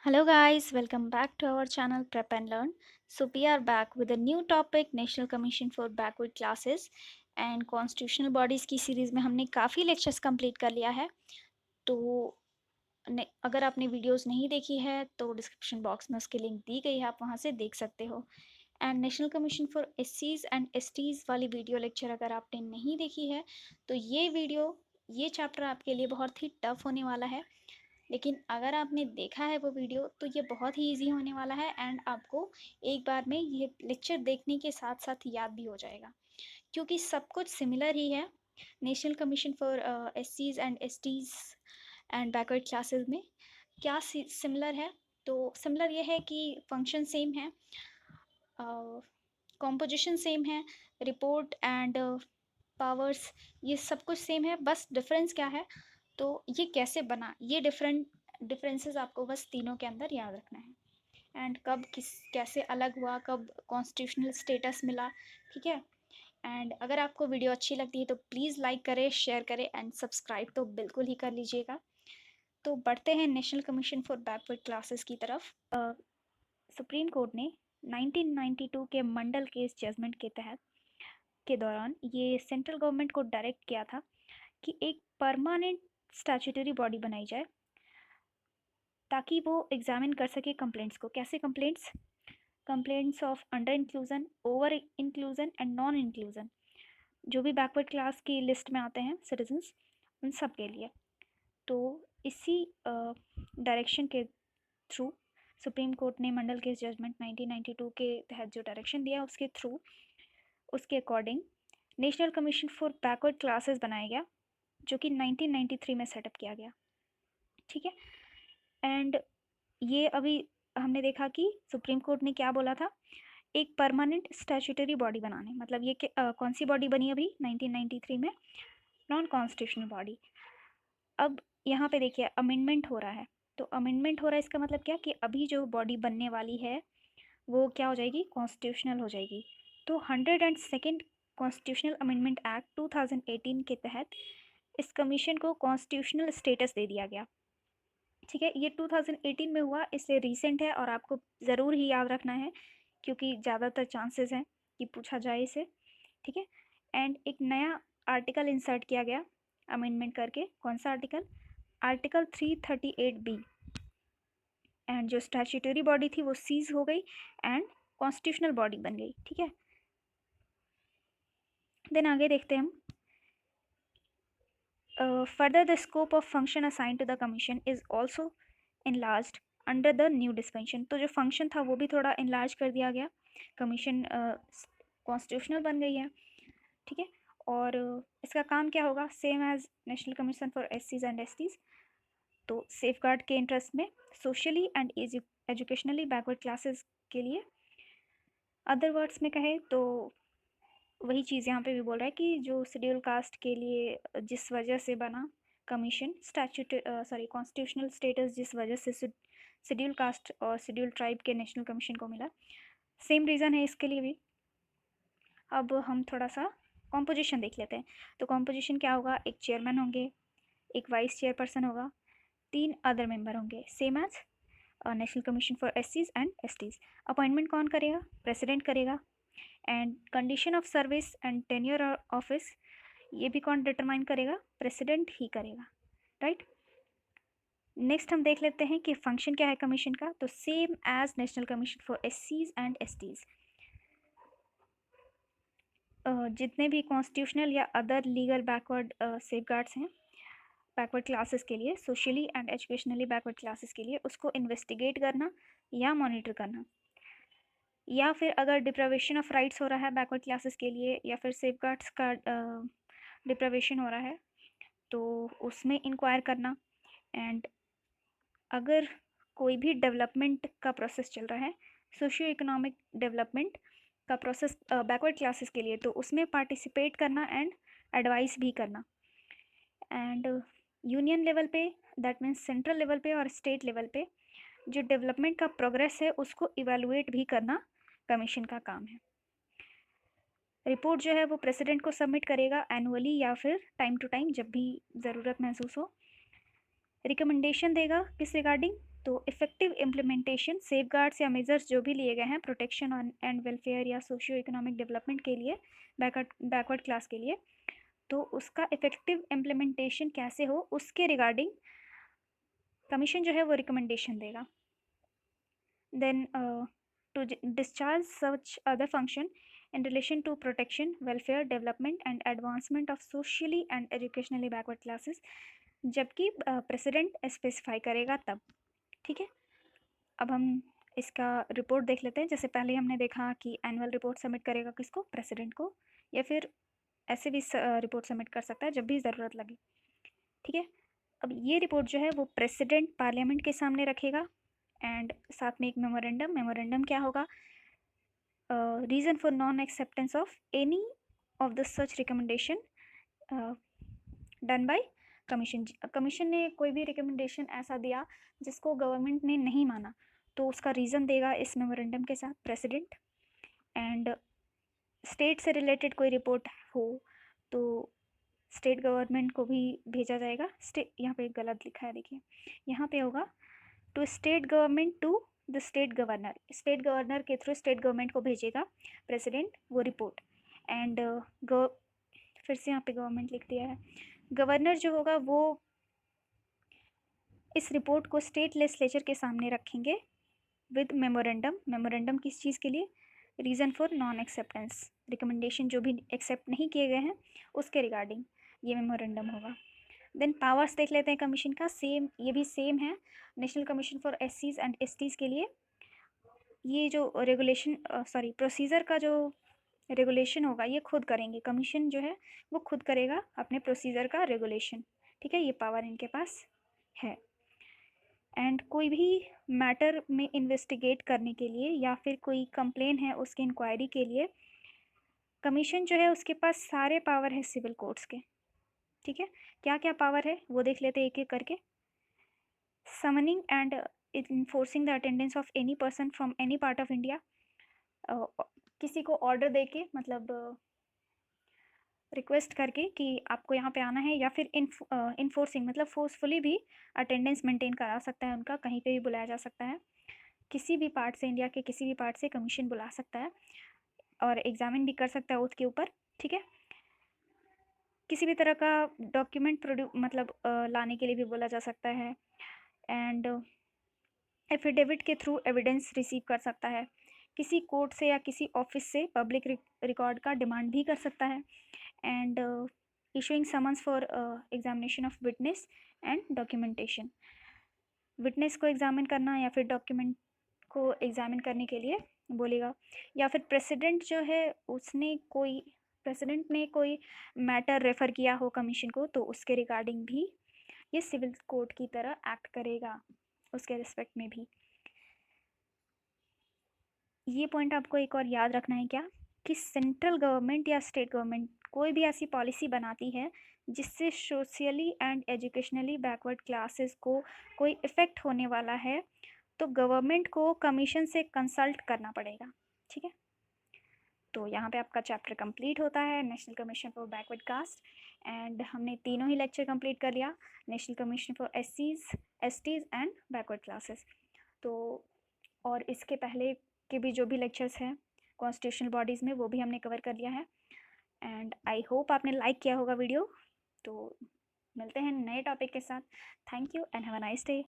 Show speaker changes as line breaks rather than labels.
Hello guys, welcome back to our channel Prep and Learn. So we are back with a new topic National Commission for Backward Classes and Constitutional Bodies की series में हमने काफ़ी lectures complete कर लिया है। तो अगर आपने वीडियोस नहीं देखी है तो डिस्क्रिप्शन बॉक्स में उसकी लिंक दी गई है, आप वहाँ से देख सकते हो। एंड नेशनल कमीशन फॉर एससीज एंड एसटीज़ वाली वीडियो लेक्चर अगर आपने नहीं देखी है तो ये चैप्टर आपके लिए बहुत ही टफ होने वाला है। लेकिन अगर आपने देखा है वो वीडियो तो ये बहुत ही इजी होने वाला है एंड आपको एक बार में ये लेक्चर देखने के साथ साथ याद भी हो जाएगा, क्योंकि सब कुछ सिमिलर ही है। नेशनल कमीशन फॉर एससीज and STs and backward classes में क्या सिमिलर है, तो सिमिलर ये है कि फंक्शन सेम है, कॉम्पोजिशन सेम है, रिपोर्ट एंड पावर्स ये सब कुछ सेम है। बस डिफरेंस क्या है, तो ये कैसे बना, ये डिफरेंसेस आपको बस तीनों के अंदर याद रखना है। एंड कब किस कैसे अलग हुआ, कब कॉन्स्टिट्यूशनल स्टेटस मिला, ठीक है। एंड अगर आपको वीडियो अच्छी लगती है तो प्लीज़ लाइक करें, शेयर करें एंड सब्सक्राइब तो बिल्कुल ही कर लीजिएगा। तो बढ़ते हैं national commission for backward classes की तरफ। सुप्रीम कोर्ट ने 1992 के मंडल केस जजमेंट के तहत के दौरान ये सेंट्रल गवर्नमेंट को डायरेक्ट किया था कि एक परमानेंट स्टैट्यूटरी बॉडी बनाई जाए ताकि वो एग्जामिन कर सके कंप्लेंट्स को। कैसे complaints? Complaints of under inclusion, over inclusion and non inclusion, जो भी बैकवर्ड क्लास की लिस्ट में आते हैं सिटीजन्स, उन सब के लिए। तो इसी डायरेक्शन के थ्रू सुप्रीम कोर्ट ने मंडल केस जजमेंट 1992 के तहत जो डायरेक्शन दिया उसके थ्रू, उसके according national commission for backward classes बनाया गया, जो कि 1993 में सेटअप किया गया, ठीक है। एंड ये अभी हमने देखा कि सुप्रीम कोर्ट ने क्या बोला था, एक परमानेंट स्टैट्यूटरी बॉडी बनाने, मतलब ये कौन सी बॉडी बनी अभी 1993 में? Non constitutional body. अब यहाँ पे देखिए अमेंडमेंट हो रहा है, तो अमेंडमेंट हो रहा है इसका मतलब क्या कि अभी जो बॉडी बनने वाली है वो क्या हो जाएगी? कॉन्स्टिट्यूशनल हो जाएगी। तो 102nd कॉन्स्टिट्यूशनल अमेंडमेंट एक्ट 2018 के तहत इस कमीशन को कॉन्स्टिट्यूशनल स्टेटस दे दिया गया, ठीक है। ये 2018 में हुआ, इससे रीसेंट है और आपको ज़रूर ही याद रखना है क्योंकि ज़्यादातर चांसेस हैं कि पूछा जाए इसे, ठीक है। एंड एक नया आर्टिकल इंसर्ट किया गया अमेंडमेंट करके। कौन सा आर्टिकल? Article 338B। एंड जो स्टैट्यूटरी बॉडी थी वो सीज हो गई एंड कॉन्स्टिट्यूशनल बॉडी बन गई, ठीक है। देन आगे देखते हैं हम। Further the scope of function assign to the commission is also enlarged under the new dispensation. तो जो फंक्शन था वो भी थोड़ा enlarge कर दिया गया, कमीशन कॉन्स्टिट्यूशनल बन गई है, ठीक है। और इसका काम क्या होगा? Same as national commission for एससीज एंड एसटीज। तो सेफ गार्ड के इंटरेस्ट में socially and educationally backward classes के लिए, अदर वर्ड्स में कहे तो वही चीज़ यहाँ पे भी बोल रहा है कि जो शेड्यूल कास्ट के लिए जिस वजह से बना कमीशन, कॉन्स्टिट्यूशनल स्टेटस जिस वजह से शेड्यूल कास्ट और शेड्यूल ट्राइब के नेशनल कमीशन को मिला, सेम रीज़न है इसके लिए भी। अब हम थोड़ा सा कॉम्पोजिशन देख लेते हैं। तो कॉम्पोजिशन क्या होगा? एक चेयरमैन होंगे, एक वाइस चेयरपर्सन होगा, 3 अदर मेंबर होंगे, same as national commission for एससीज एंड एसटीज। अपॉइंटमेंट कौन करेगा? प्रेसिडेंट करेगा। And condition of service and tenure office, ये भी कौन डिटरमाइन करेगा? प्रेसिडेंट ही करेगा, राइट। नेक्स्ट हम देख लेते हैं कि फंक्शन क्या है कमीशन का। तो same as national commission for एससीज एंड एसटीज, जितने भी कॉन्स्टिट्यूशनल या अदर लीगल बैकवर्ड सेफगार्ड्स हैं बैकवर्ड क्लासेस के लिए, socially and educationally backward classes के लिए, उसको इन्वेस्टिगेट करना या मॉनिटर करना, या फिर अगर डिप्रावेशन ऑफ राइट्स हो रहा है बैकवर्ड क्लासेस के लिए या फिर सेफगार्ड्स का डिप्रावेशन हो रहा है तो उसमें इंक्वायर करना। एंड अगर कोई भी डेवलपमेंट का प्रोसेस चल रहा है, सोशियो इकोनॉमिक डेवलपमेंट का प्रोसेस बैकवर्ड क्लासेस के लिए, तो उसमें पार्टिसिपेट करना एंड एडवाइस भी करना। एंड यूनियन लेवल पे, दैट मीन्स सेंट्रल लेवल पे और स्टेट लेवल पे जो डेवलपमेंट का प्रोग्रेस है उसको इवेलुएट भी करना कमीशन का काम है। रिपोर्ट जो है वो प्रेसिडेंट को सबमिट करेगा एनुअली या फिर टाइम टू टाइम जब भी ज़रूरत महसूस हो। रिकमेंडेशन देगा किस रिगार्डिंग? तो इफेक्टिव इम्प्लीमेंटेशन, सेफगार्ड्स या मेजर्स जो भी लिए गए हैं प्रोटेक्शन एंड वेलफेयर या सोशियो इकोनॉमिक डेवलपमेंट के लिए, बैकवर्ड क्लास के लिए, तो उसका इफेक्टिव इम्प्लीमेंटेशन कैसे हो उसके रिगार्डिंग कमीशन जो है वो रिकमेंडेशन देगा. Then to discharge such other function in relation to protection, welfare, development and advancement of socially and educationally backward classes, जबकि प्रेसिडेंट स्पेसिफाई करेगा तब. ठीक है, अब हम इसका रिपोर्ट देख लेते हैं. जैसे पहले हमने देखा कि एनुअल रिपोर्ट सबमिट करेगा किसको, प्रेसिडेंट को, या फिर ऐसे भी रिपोर्ट सबमिट कर सकता है जब भी ज़रूरत लगे. ठीक है, अब ये रिपोर्ट जो है वो प्रेसिडेंट पार्लियामेंट के सामने रखेगा एंड साथ में एक मेमोरेंडम क्या होगा, reason for non acceptance of any of the such recommendation done by commission. Commission ने कोई भी रिकमेंडेशन ऐसा दिया जिसको गवर्नमेंट ने नहीं माना तो उसका रीज़न देगा इस मेमोरेंडम के साथ प्रेसिडेंट. एंड स्टेट से रिलेटेड कोई रिपोर्ट हो तो स्टेट गवर्नमेंट को भी भेजा जाएगा. यहाँ पे गलत लिखा है, देखिए यहाँ पे होगा to state government to the state governor. State governor के थ्रू स्टेट गवर्नमेंट को भेजेगा प्रेसिडेंट वो रिपोर्ट. एंड फिर से यहाँ पे गवर्नमेंट लिख दिया है. गवर्नर जो होगा वो इस रिपोर्ट को स्टेट लेजिस्लेचर के सामने रखेंगे विद मेमोरेंडम किस चीज़ के लिए, reason for non acceptance, recommendation जो भी एक्सेप्ट नहीं किए गए हैं उसके रिगार्डिंग ये मेमोरेंडम होगा. देन पावर्स देख लेते हैं कमीशन का. सेम, ये भी सेम है. नेशनल कमीशन फॉर एससीज एंड एसटीज़ के लिए ये जो रेगुलेशन प्रोसीजर का जो रेगुलेशन होगा ये खुद करेंगे. कमीशन जो है वो खुद करेगा अपने प्रोसीजर का रेगुलेशन. ठीक है, ये पावर इनके पास है. एंड कोई भी मैटर में इन्वेस्टिगेट करने के लिए या फिर कोई कंप्लेन है उसकी इंक्वायरी के लिए कमीशन जो है उसके पास सारे पावर है सिविल कोर्ट्स के. ठीक है, क्या क्या पावर है वो देख लेते हैं एक एक करके. Summoning and enforcing the attendance of any person from any part of India. किसी को ऑर्डर देके मतलब रिक्वेस्ट करके कि आपको यहाँ पे आना है, या फिर इन्फोर्सिंग मतलब फोर्सफुली भी अटेंडेंस मेंटेन करा सकता है उनका, कहीं पे भी बुलाया जा सकता है. किसी भी पार्ट से, इंडिया के किसी भी पार्ट से कमीशन बुला सकता है और एग्जामिन भी कर सकता है ओथ के ऊपर. ठीक है, किसी भी तरह का डॉक्यूमेंट लाने के लिए भी बोला जा सकता है. एंड एफिडेविट के थ्रू एविडेंस रिसीव कर सकता है. किसी कोर्ट से या किसी ऑफिस से पब्लिक रिकॉर्ड का डिमांड भी कर सकता है. And issuing summons for examination of witness and documentation. Witness को एग्जामिन करना या फिर डॉक्यूमेंट को एग्जामिन करने के लिए बोलेगा. या फिर प्रेसिडेंट जो है प्रेसिडेंट ने कोई मैटर रेफ़र किया हो कमीशन को तो उसके रिगार्डिंग भी ये सिविल कोर्ट की तरह एक्ट करेगा, उसके रिस्पेक्ट में भी. ये पॉइंट आपको एक और याद रखना है क्या, कि सेंट्रल गवर्नमेंट या स्टेट गवर्नमेंट कोई भी ऐसी पॉलिसी बनाती है जिससे socially and educationally backward classes को कोई इफ़ेक्ट होने वाला है तो गवर्नमेंट को कमीशन से कंसल्ट करना पड़ेगा. ठीक है, तो यहाँ पे आपका चैप्टर कंप्लीट होता है, national commission for backward caste. And हमने तीनों ही लेक्चर कंप्लीट कर लिया, नेशनल कमीशन फॉर एससीज, एसटीज़ एंड बैकवर्ड क्लासेस. तो और इसके पहले के भी जो भी लेक्चर्स हैं कॉन्स्टिट्यूशनल बॉडीज़ में वो भी हमने कवर कर लिया है. एंड आई होप आपने लाइक किया होगा वीडियो. तो मिलते हैं नए टॉपिक के साथ. Thank you and have a nice day.